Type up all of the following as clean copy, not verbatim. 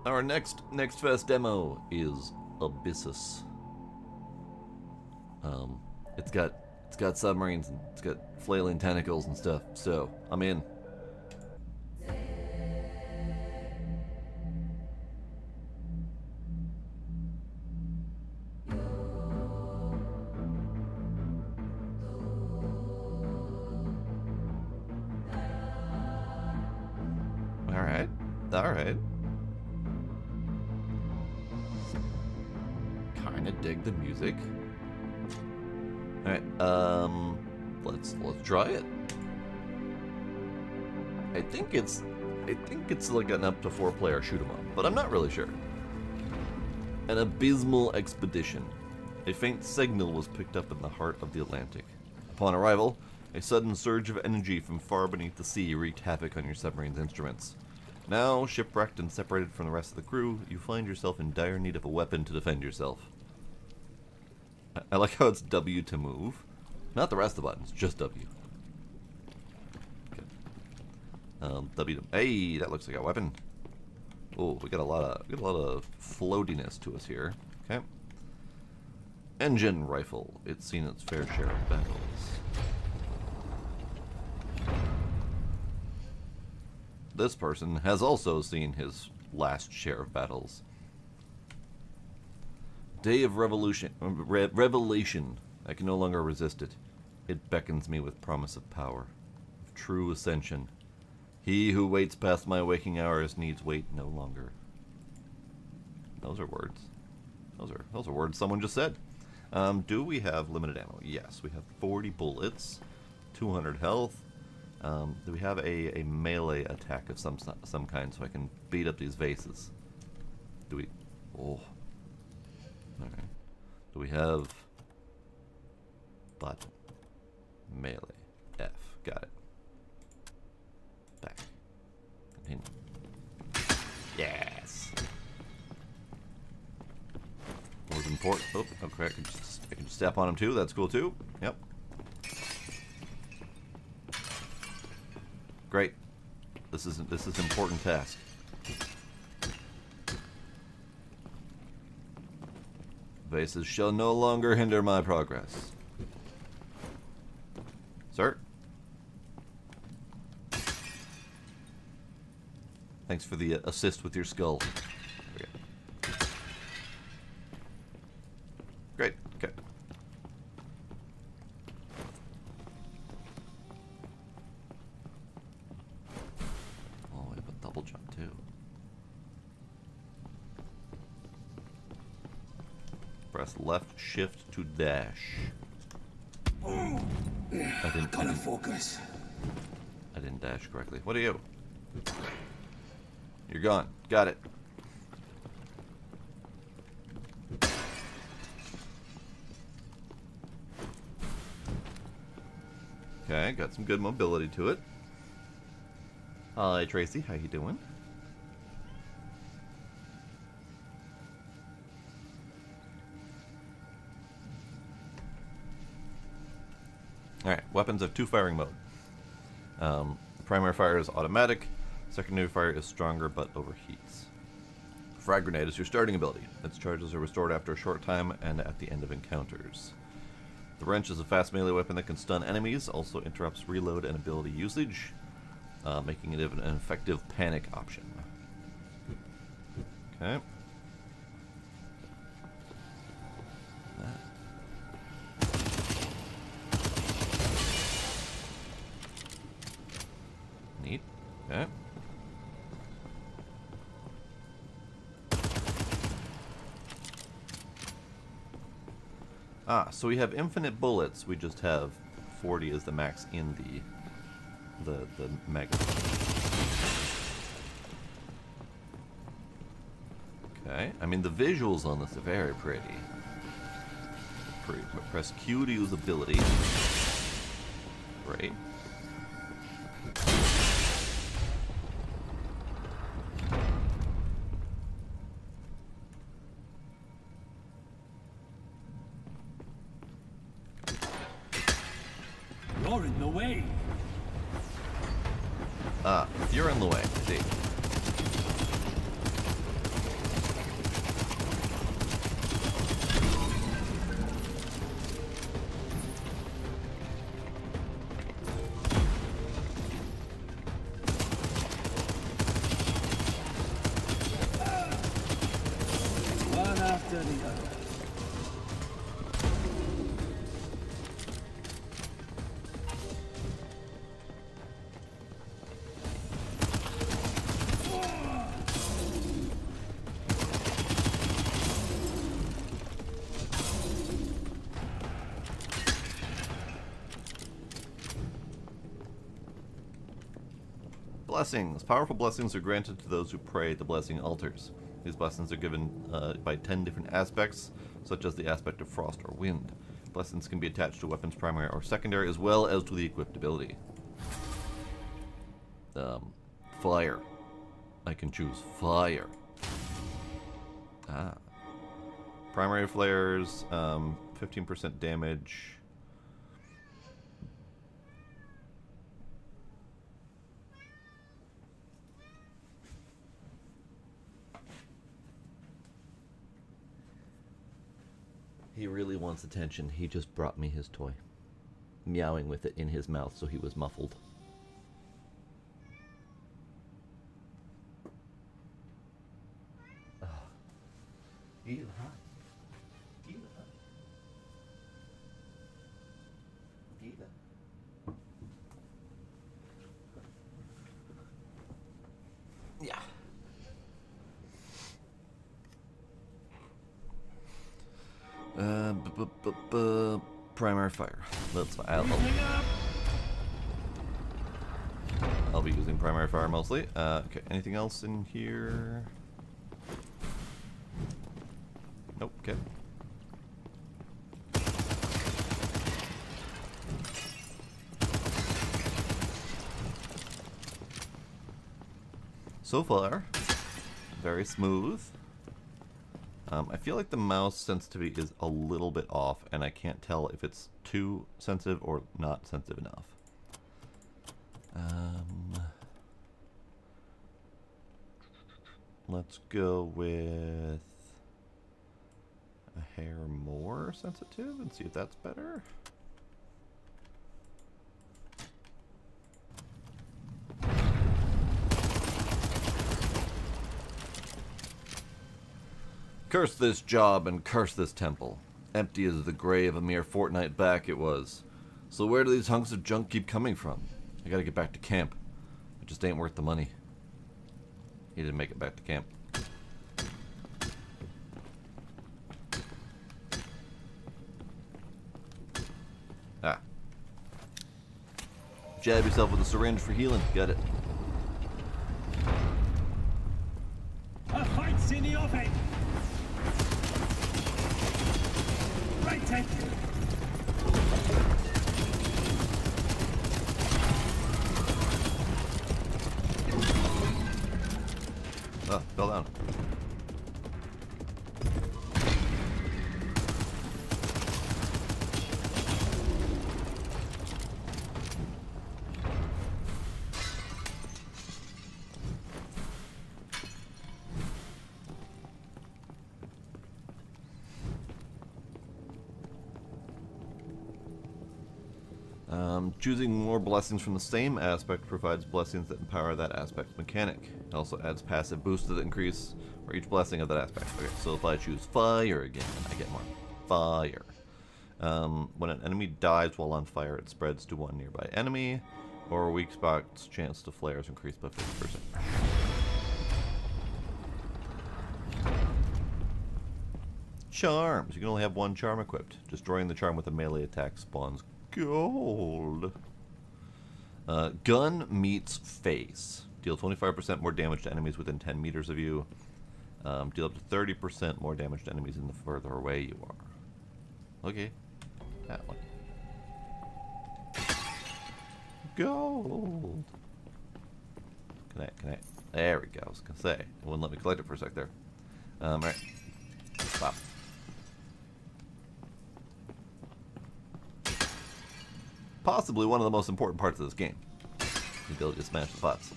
Our next fest demo is Abyssus. It's got submarines and it's got flailing tentacles and stuff. So I'm in. All right. Kinda dig the music. All right. Let's try it. I think it's like an up to 4-player shoot 'em up, but I'm not really sure. An abysmal expedition. A faint signal was picked up in the heart of the Atlantic. Upon arrival, a sudden surge of energy from far beneath the sea wreaked havoc on your submarine's instruments. Now, shipwrecked and separated from the rest of the crew, you find yourself in dire need of a weapon to defend yourself. I like how it's W to move. Not the rest of the buttons, just W. Okay. W to... Hey, that looks like a weapon. Oh, we got a lot of floatiness to us here. Okay. Engine rifle. It's seen its fair share of battles. This person has also seen his last share of battles. Day of revelation. I can no longer resist it. It beckons me with promise of power, of true ascension. He who waits past my waking hours needs wait no longer. Those are words. Those are words someone just said. Do we have limited ammo? Yes, we have 40 bullets, 200 health. Do we have a melee attack of some kind so I can beat up these vases? Do we... Oh. Alright. Do we have... Button. Melee. F. Got it. Back. Continue. Yes! What was important? Oh, okay. I can just step on him too. That's cool too. Yep. Great. This is an important task. Vases shall no longer hinder my progress. Sir? Thanks for the assist with your skull. There we go. Great. Okay. Jump too. Press left shift to dash. I didn't focus. I didn't dash correctly. What are you? You're gone. Got it. Okay, got some good mobility to it. Hi Tracy, how you doing? Alright, weapons have 2 firing mode. Primary fire is automatic, secondary fire is stronger but overheats. Frag grenade is your starting ability. Its charges are restored after a short time and at the end of encounters. The wrench is a fast melee weapon that can stun enemies, also interrupts reload and ability usage. Making it an effective panic option. Okay. Neat. Okay. So we have infinite bullets. We just have 40 as the max in the magazine. Okay, I mean the visuals on this are very pretty. Press Q to use ability. Great. You're in the way. You're in the way. See. Blessings. Powerful blessings are granted to those who pray at the blessing altars. These blessings are given by 10 different aspects, such as the aspect of frost or wind. Blessings can be attached to weapons primary or secondary, as well as to the equipped ability. Fire. I can choose fire. Ah. Primary flares, 15% damage. He really wants attention. He just brought me his toy. Meowing with it in his mouth, so he was muffled. Eva, hi. Eva, hi. Eva. Yeah. Primary fire. That's fine. I'll be using primary fire mostly. Okay, anything else in here? Nope, okay. So far, very smooth. I feel like the mouse sensitivity is a little bit off, and I can't tell if it's too sensitive or not sensitive enough. Let's go with a hair more sensitive and see if that's better. Curse this job and curse this temple. Empty as the grave a mere fortnight back it was. So where do these hunks of junk keep coming from? I gotta get back to camp. It just ain't worth the money. He didn't make it back to camp. Ah. Jab yourself with a syringe for healing. Got it. A fight's in the offing! Right, take it! Oh, fell down. Choosing more blessings from the same aspect provides blessings that empower that aspect's mechanic. It also adds passive boosts that increase for each blessing of that aspect. Okay, so if I choose fire again, I get more fire. When an enemy dies while on fire, it spreads to one nearby enemy, or a weak spot's chance to flare is increased by 50%. Charms. You can only have one charm equipped. Destroying the charm with a melee attack spawns gold. Gun meets face. Deal 25% more damage to enemies within 10 meters of you. Deal up to 30% more damage to enemies in the further away you are. Okay. That one. Gold. Can I? There we go. I was gonna say. It wouldn't let me collect it for a sec there. Alright. Wow. Possibly one of the most important parts of this game. The ability to smash the pots.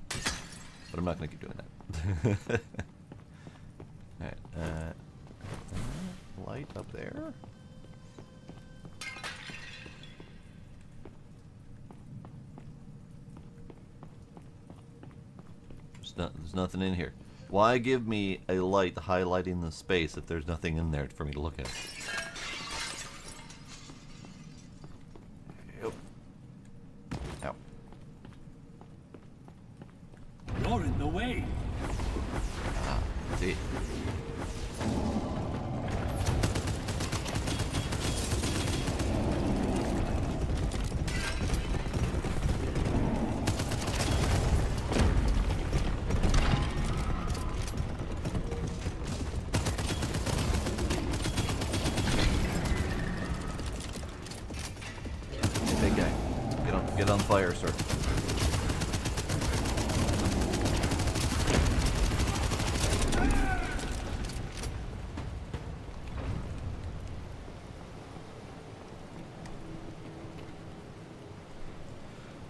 But I'm not going to keep doing that. Alright, light up there. There's nothing in here. Why give me a light highlighting the space if there's nothing in there for me to look at? Yep. Ow. You're in the way. Ah, see. Big guy. Get on fire, sir.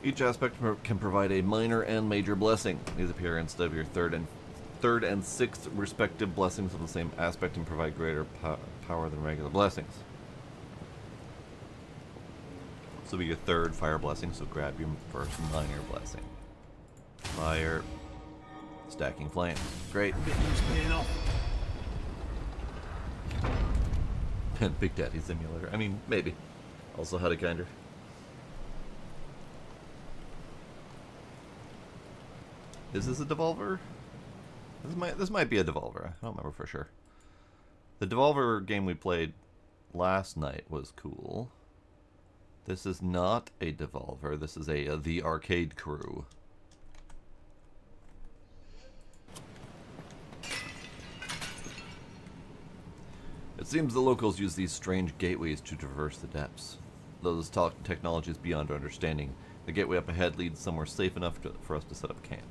Each aspect can provide a minor and major blessing. These appear instead of your third and sixth respective blessings of the same aspect and provide greater power than regular blessings. This will be your third fire blessing, so grab your first minor blessing. Fire, stacking flames. Great. Big Daddy Simulator. I mean, maybe. Also had a kinder. Is this a devolver? This might be a devolver. I don't remember for sure. The devolver game we played last night was cool. This is not a devolver. This is a The Arcade Crew. It seems the locals use these strange gateways to traverse the depths. Those technologies beyond our understanding. The gateway up ahead leads somewhere safe enough for us to set up camp.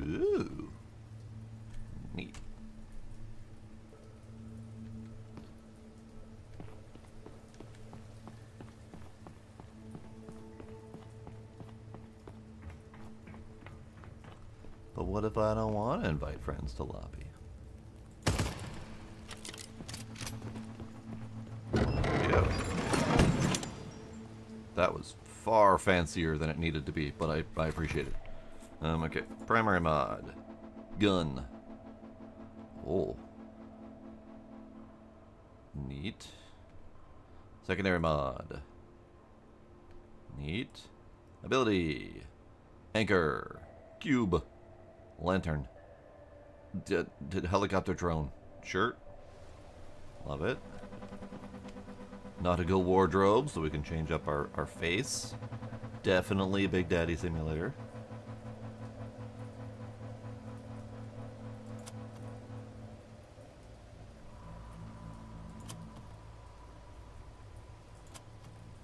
Ooh. Neat. But what if I don't want to invite friends to lobby? Yeah. That was far fancier than it needed to be, but I appreciate it. Okay. Primary mod. Gun. Oh. Neat. Secondary mod. Neat. Ability. Anchor. Cube. Lantern. Helicopter drone. Shirt. Love it. Nautical wardrobe, so we can change up our face. Definitely a Big Daddy Simulator.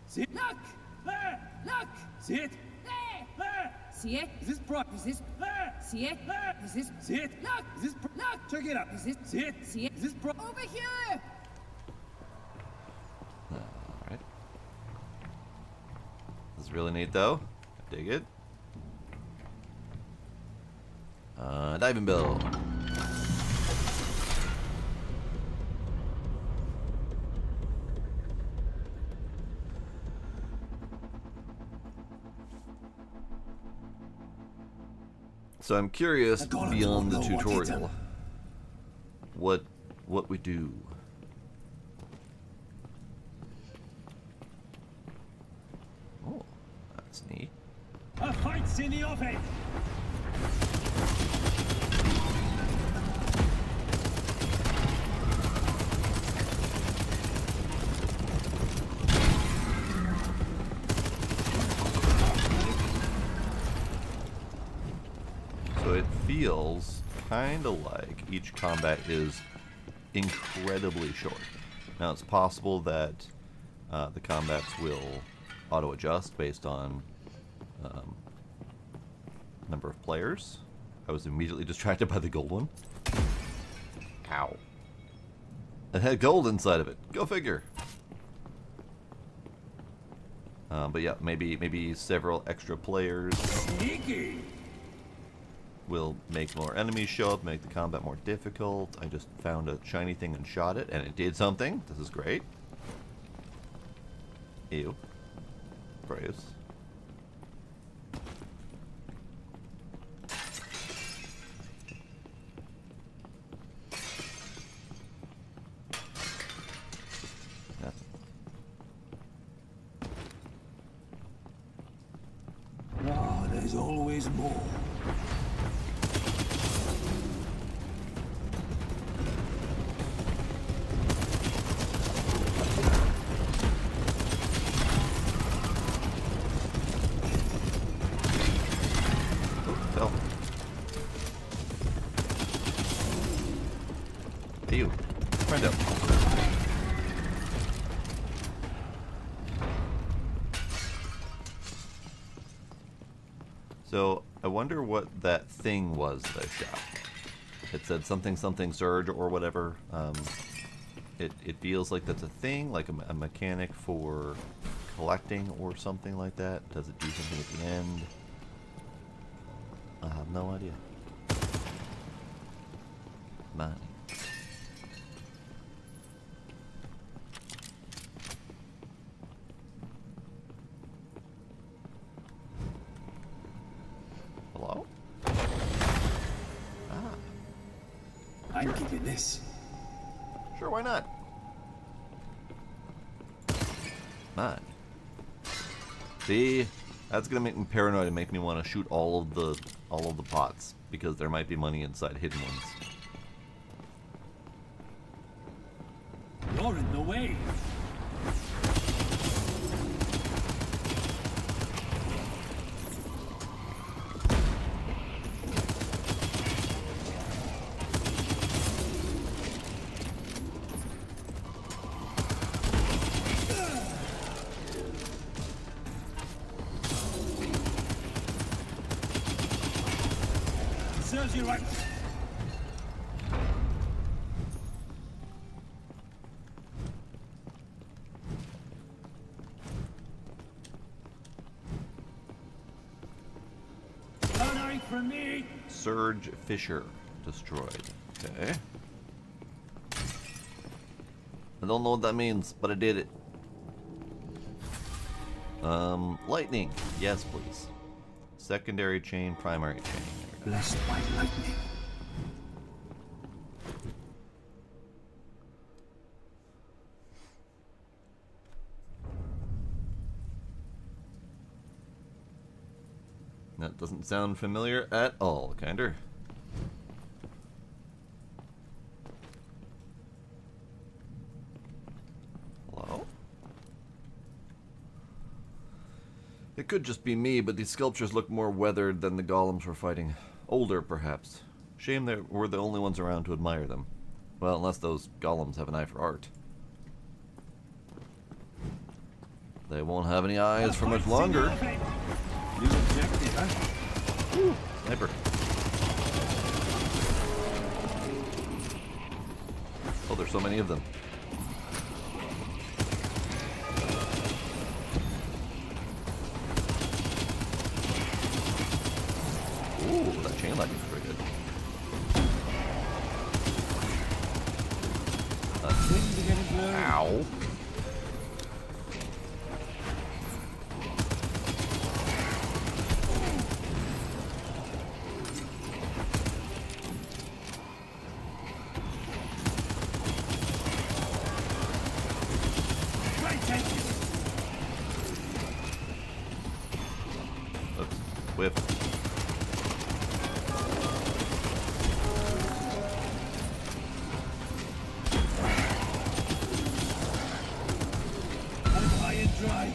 See it? Look! There! Look! See it? There! There! See it? Is this pro? Is this there? See it? There! Is this? See it? Look! Is this pro? Look! Check it out! Is this? See it? See it? Is this pro? Over here! Alright. This is really neat though. I dig it. Diving bell. So I'm curious, beyond the tutorial, what we do. Oh, that's neat. A fight's in the offing! So it feels kind of like each combat is incredibly short. Now it's possible that the combats will auto-adjust based on number of players. I was immediately distracted by the gold one. Ow. It had gold inside of it. Go figure. But yeah, maybe several extra players. Sneaky! will make more enemies show up, make the combat more difficult. I just found a shiny thing and shot it, and it did something. This is great. Ew. Gross. Oh, there's always more. Fell. Hey, you. Friend up. So, I wonder what that thing was that I shot. It said something something surge or whatever. It feels like that's a thing, like a mechanic for collecting or something like that. Does it do something at the end? I have no idea. Money. Hello? Ah. I'm keeping this. Sure, why not? Money. See? That's gonna make me paranoid and make me want to shoot all of the pots because there might be money inside hidden ones. You're in the way. Serves you right. Honoring for me. Surge Fisher destroyed. Okay. I don't know what that means, but I did it. Lightning. Yes, please. Secondary chain, primary chain. Blessed by lightning. That doesn't sound familiar at all, kinder. Hello? It could just be me, but these sculptures look more weathered than the golems we're fighting. Older, perhaps. Shame that we're the only ones around to admire them. Well, unless those golems have an eye for art. They won't have any eyes for much longer. New objective, huh? Ooh, sniper. Oh, there's so many of them. Ooh, that chain lightning's pretty good. Things are getting blurry. Ow. Right, take it. Oops, whiff. High and dry.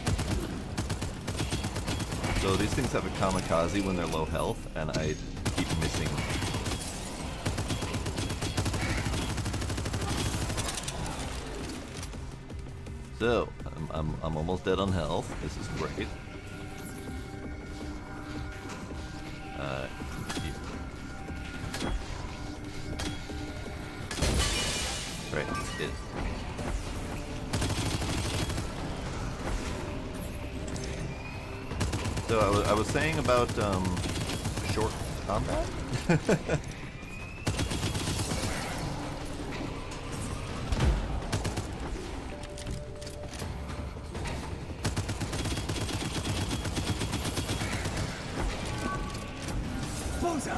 So these things have a kamikaze when they're low health, and I keep missing. So, I'm almost dead on health. This is great. Right, it. So I was saying about combat? Bullseye!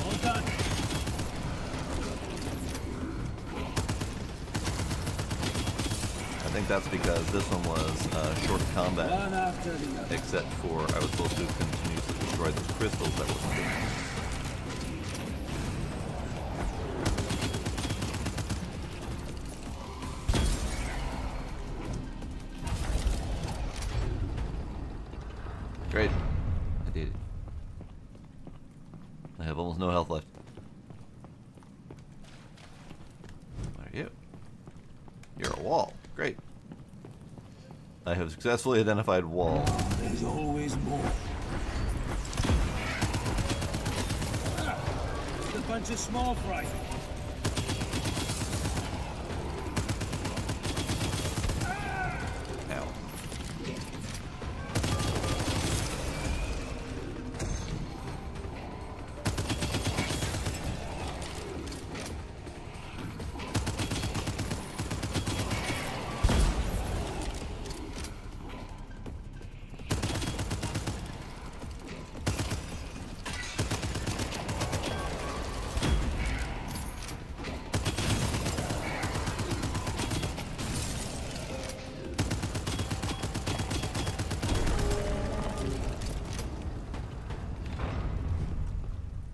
All done. I think that's because this one was short combat, One after the other. except for I was supposed to continuously destroy those crystals that wasn't doing. Great. I did it. I have almost no health left. What are you? You're a wall. Great. I have successfully identified wall. There's always more. Just a bunch of small fry. Ow.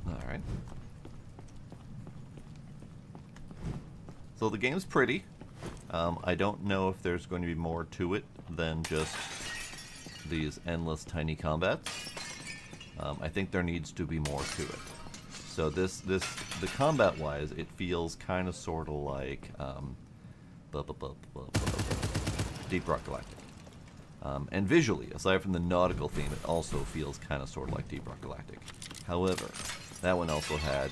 Alright. So the game's pretty. I don't know if there's going to be more to it than just these endless tiny combats. I think there needs to be more to it. So the combat-wise, it feels kind of sort of like Deep Rock Galactic. And visually, aside from the nautical theme, it also feels kind of sort of like Deep Rock Galactic. However, that one also had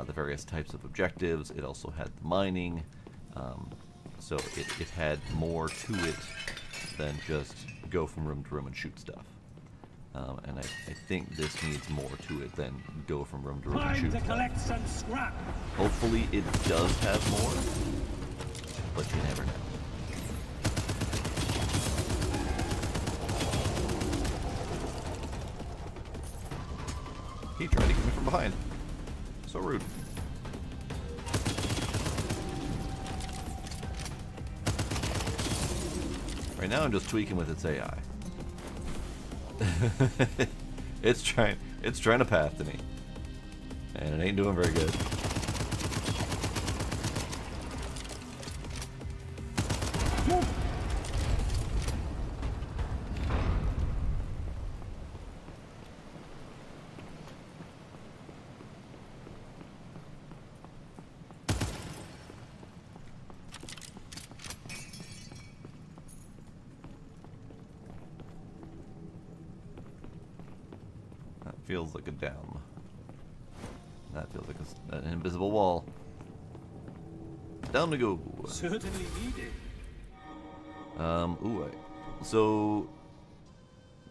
the various types of objectives. It also had the mining. So it had more to it than just go from room to room and shoot stuff. And I think this needs more to it than go from room to room and shoot Time to stuff. collect some scrap. Hopefully it does have more, but you never know. He tried to get me from behind. So rude. Right now I'm just tweaking with its AI. it's trying to path to me. And it ain't doing very good. That feels like a dam. That feels like an invisible wall. Down we go. Certainly needed. So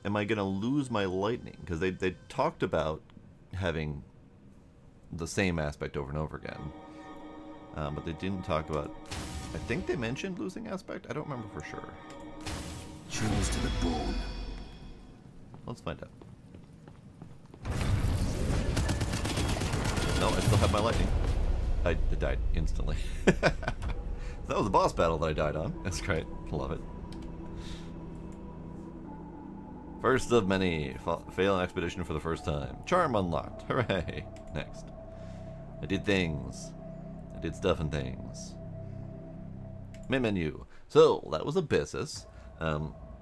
am I gonna lose my lightning? Because they talked about having the same aspect over and over again. But they didn't talk about, I think they mentioned losing aspect? I don't remember for sure. Chills to the bone. Let's find out. No, I still have my lightning. I died instantly. That was a boss battle that I died on. That's great. Love it. First of many. Fail an expedition for the first time. Charm unlocked. Hooray. Next. I did things. I did stuff and things. Main menu. So, that was Abyssus.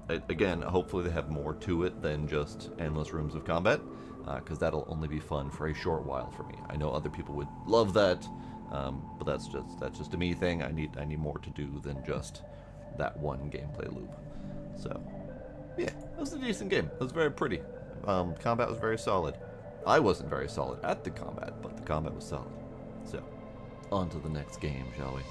Again, hopefully they have more to it than just endless rooms of combat. Because that'll only be fun for a short while for me. I know other people would love that, but that's just a me thing. I need more to do than just that one gameplay loop. So, yeah, it was a decent game. It was very pretty. Combat was very solid. I wasn't very solid at the combat, but the combat was solid. So, on to the next game, shall we?